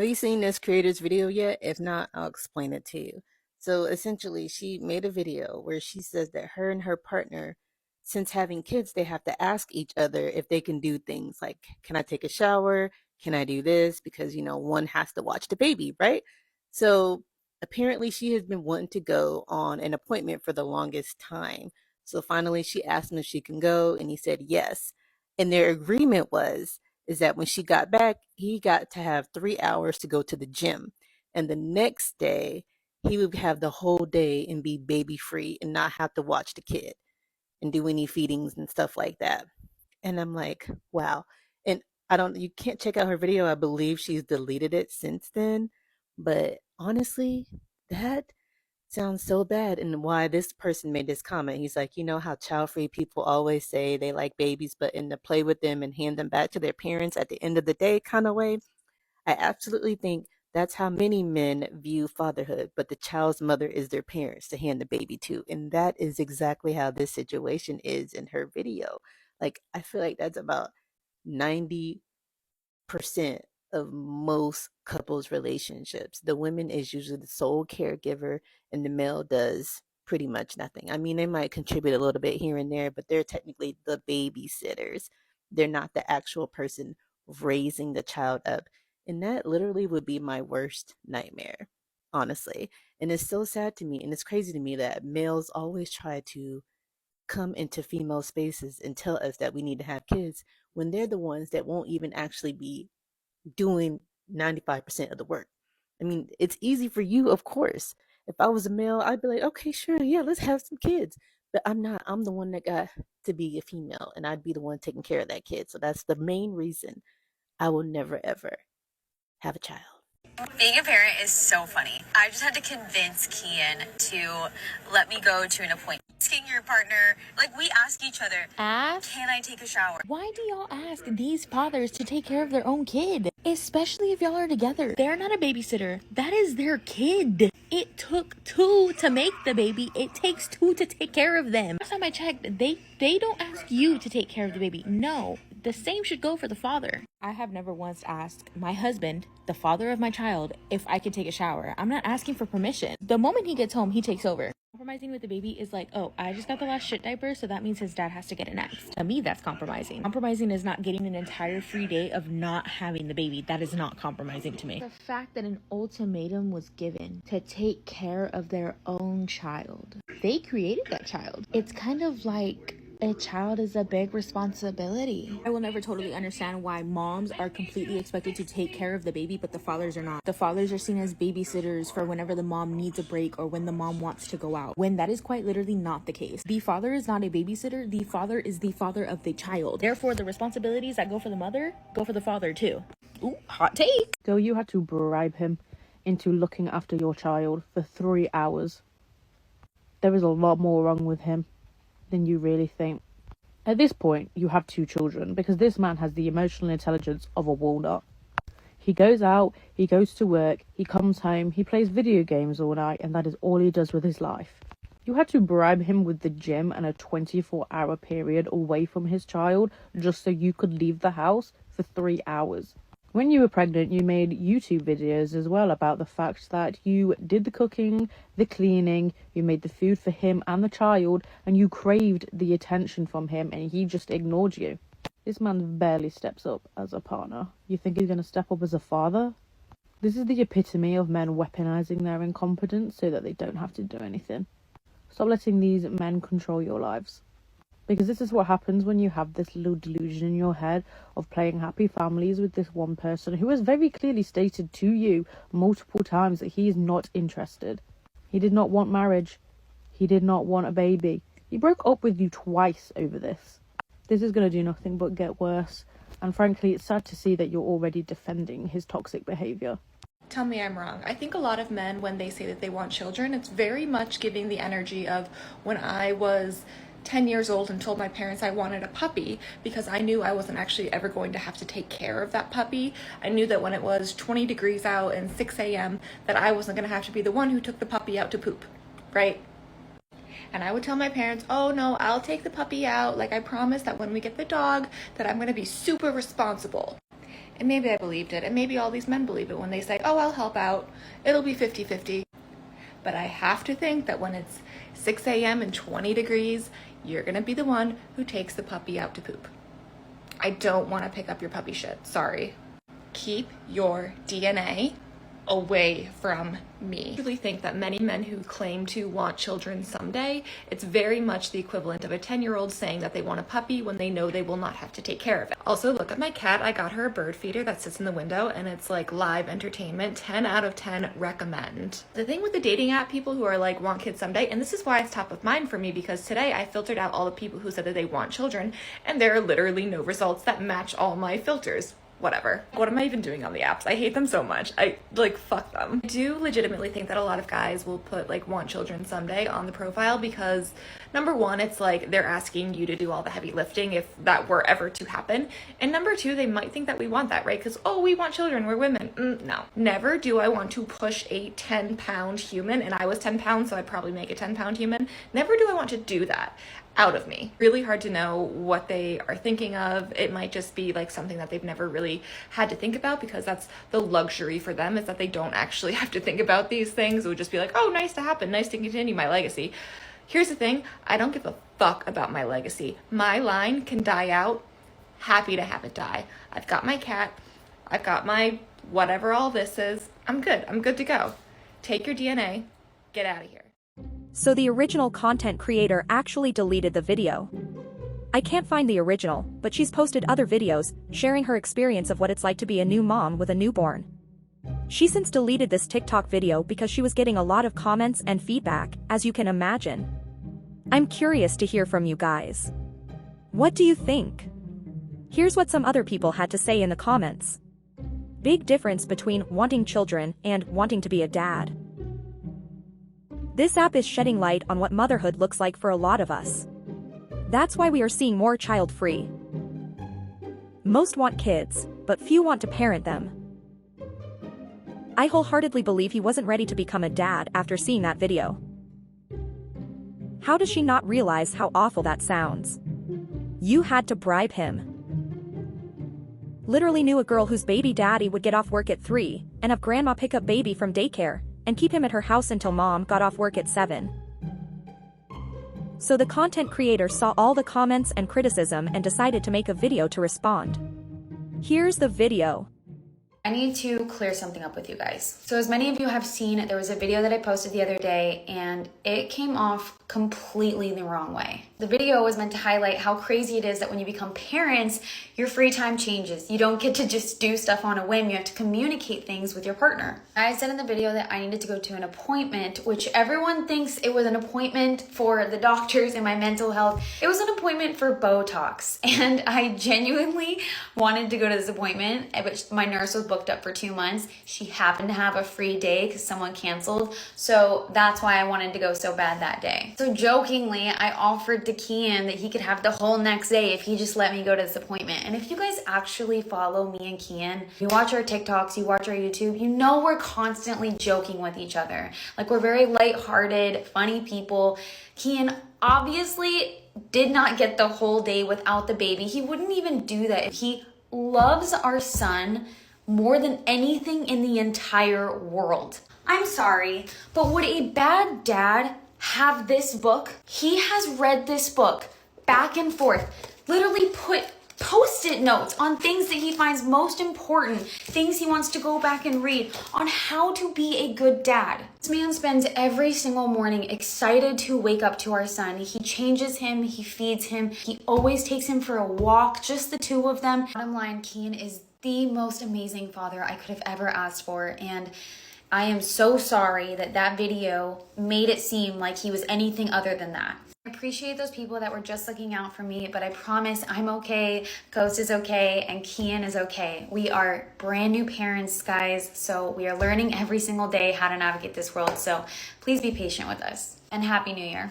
Have you seen this creator's video yet? If not, I'll explain it to you. So essentially, she made a video where she says that her and her partner, since having kids, they have to ask each other if they can do things like, can I take a shower? Can I do this? Because, one has to watch the baby, right? So apparently, she has been wanting to go on an appointment for the longest time. So finally, she asked him if she can go, and he said yes. And their agreement was is that when she got back, he got to have 3 hours to go to the gym. And the next day, he would have the whole day and be baby free and not have to watch the kid and do any feedings and stuff like that. And I'm like, wow. And you can't check out her video. I believe she's deleted it since then. But honestly, that sounds so bad. And why this person made this comment, he's like, you know how child free people always say they like babies, but in the play with them and hand them back to their parents at the end of the day kind of way. I absolutely think that's how many men view fatherhood, but the child's mother is their parents to hand the baby to. And that is exactly how this situation is in her video. Like, I feel like that's about 90% of most couples' relationships. The woman is usually the sole caregiver, and the male does pretty much nothing. I mean, they might contribute a little bit here and there, but they're technically the babysitters. They're not the actual person raising the child up. And that literally would be my worst nightmare, honestly. And it's so sad to me, and it's crazy to me that males always try to come into female spaces and tell us that we need to have kids when they're the ones that won't even actually be doing 95% of the work. I mean, it's easy for you, of course. If I was a male, I'd be like, okay, sure, yeah, let's have some kids. But I'm not. I'm the one that got to be a female, and I'd be the one taking care of that kid. So that's the main reason I will never, ever have a child. Being a parent is so funny. I just had to convince Kian to let me go to an appointment. Asking your partner, like we ask each other, can I take a shower? Why do y'all ask these fathers to take care of their own kid? Especially if y'all are together. They're not a babysitter. That is their kid. It took two to make the baby. It takes two to take care of them. Last time I checked, they don't ask you to take care of the baby. No, the same should go for the father. I have never once asked my husband, the father of my child, if I could take a shower. I'm not asking for permission. The moment he gets home, he takes over. Compromising with the baby is like, oh, I just got the last shit diaper, so that means his dad has to get it next. To me, that's compromising. Compromising is not getting an entire free day of not having the baby. That is not compromising to me. The fact that an ultimatum was given to take care of their own child. They created that child. It's kind of like a child is a big responsibility. I will never totally understand why moms are completely expected to take care of the baby, but the fathers are not. The fathers are seen as babysitters for whenever the mom needs a break or when the mom wants to go out, when that is quite literally not the case. The father is not a babysitter. The father is the father of the child. Therefore, the responsibilities that go for the mother go for the father too. Ooh, hot take. So you had to bribe him into looking after your child for 3 hours. There is a lot more wrong with him than you really think. At this point, you have 2 children because this man has the emotional intelligence of a walnut. He goes out, he goes to work, he comes home, he plays video games all night, and that is all he does with his life. You had to bribe him with the gym and a 24-hour period away from his child just so you could leave the house for 3 hours. When you were pregnant, you made YouTube videos as well about the fact that you did the cooking, the cleaning, you made the food for him and the child, and you craved the attention from him and he just ignored you. This man barely steps up as a partner. You think he's going to step up as a father? This is the epitome of men weaponizing their incompetence so that they don't have to do anything. Stop letting these men control your lives. Because this is what happens when you have this little delusion in your head of playing happy families with this one person who has very clearly stated to you multiple times that he is not interested. He did not want marriage. He did not want a baby. He broke up with you twice over this. This is going to do nothing but get worse. And frankly, it's sad to see that you're already defending his toxic behavior. Tell me I'm wrong. I think a lot of men, when they say that they want children, it's very much giving the energy of when I was 10 years old and told my parents I wanted a puppy because I knew I wasn't actually ever going to have to take care of that puppy. I knew that when it was 20 degrees out and 6 a.m. that I wasn't going to have to be the one who took the puppy out to poop, right? And I would tell my parents, oh no, I'll take the puppy out. Like I promise that when we get the dog that I'm going to be super responsible. And maybe I believed it, and maybe all these men believe it when they say, oh, I'll help out, it'll be 50-50. But I have to think that when it's 6 a.m. and 20 degrees, you're gonna be the one who takes the puppy out to poop. I don't want to pick up your puppy shit, sorry. Keep your DNA away from me. I really think that many men who claim to want children someday, it's very much the equivalent of a 10-year-old saying that they want a puppy when they know they will not have to take care of it. Also, look at my cat. I got her a bird feeder that sits in the window, and it's like live entertainment. 10 out of 10 recommend. The thing with the dating app people who are like want kids someday, and this is why it's top of mind for me, because today I filtered out all the people who said that they want children, and there are literally no results that match all my filters. Whatever. What am I even doing on the apps? I hate them so much. Fuck them. I do legitimately think that a lot of guys will put like want children someday on the profile because number one, it's like they're asking you to do all the heavy lifting if that were ever to happen. And number two, they might think that we want that, right? Because, oh, we want children, we're women. No. Never do I want to push a 10-pound human, and I was 10 pounds, so I'd probably make a 10-pound human. Never do I want to do that out of me. Really hard to know what they are thinking of. It might just be like something that they've never really had to think about because that's the luxury for them, is that they don't actually have to think about these things. It would just be like, oh, nice to happen, nice to continue my legacy. Here's the thing, I don't give a fuck about my legacy. My line can die out, happy to have it die. I've got my cat, I've got my whatever all this is. I'm good to go. Take your DNA, get out of here. So the original content creator actually deleted the video. I can't find the original, but she's posted other videos, sharing her experience of what it's like to be a new mom with a newborn. She since deleted this TikTok video because she was getting a lot of comments and feedback, as you can imagine. I'm curious to hear from you guys. What do you think? Here's what some other people had to say in the comments. Big difference between wanting children and wanting to be a dad. This app is shedding light on what motherhood looks like for a lot of us. That's why we are seeing more child-free. Most want kids, but few want to parent them. I wholeheartedly believe he wasn't ready to become a dad after seeing that video. How does she not realize how awful that sounds? You had to bribe him. Literally knew a girl whose baby daddy would get off work at 3 and have grandma pick up baby from daycare and keep him at her house until mom got off work at 7. So the content creator saw all the comments and criticism and decided to make a video to respond. Here's the video. I need to clear something up with you guys. So as many of you have seen, there was a video that I posted the other day and it came off completely the wrong way. The video was meant to highlight how crazy it is that when you become parents, your free time changes. You don't get to just do stuff on a whim. You have to communicate things with your partner. I said in the video that I needed to go to an appointment, which everyone thinks it was an appointment for the doctors and my mental health. It was an appointment for Botox. And I genuinely wanted to go to this appointment, but my nurse was booked up for 2 months. She happened to have a free day because someone canceled. So that's why I wanted to go so bad that day. So jokingly, I offered to Kian that he could have the whole next day if he just let me go to this appointment. And if you guys actually follow me and Kian, you watch our TikToks, you watch our YouTube, you know we're constantly joking with each other. Like, we're very lighthearted, funny people. Kian obviously did not get the whole day without the baby. He wouldn't even do that. He loves our son more than anything in the entire world. I'm sorry, but would a bad dad have this book? He has read this book back and forth, literally put post-it notes on things that he finds most important, things he wants to go back and read on how to be a good dad. This man spends every single morning excited to wake up to our son. He changes him, he feeds him, he always takes him for a walk, just the two of them. Bottom line, Kian is the most amazing father I could have ever asked for, and I am so sorry that that video made it seem like he was anything other than that. I appreciate those people that were just looking out for me, but I promise I'm okay, Ghost is okay, and Kian is okay. We are brand new parents, guys, so we are learning every single day how to navigate this world, so please be patient with us, and Happy New Year.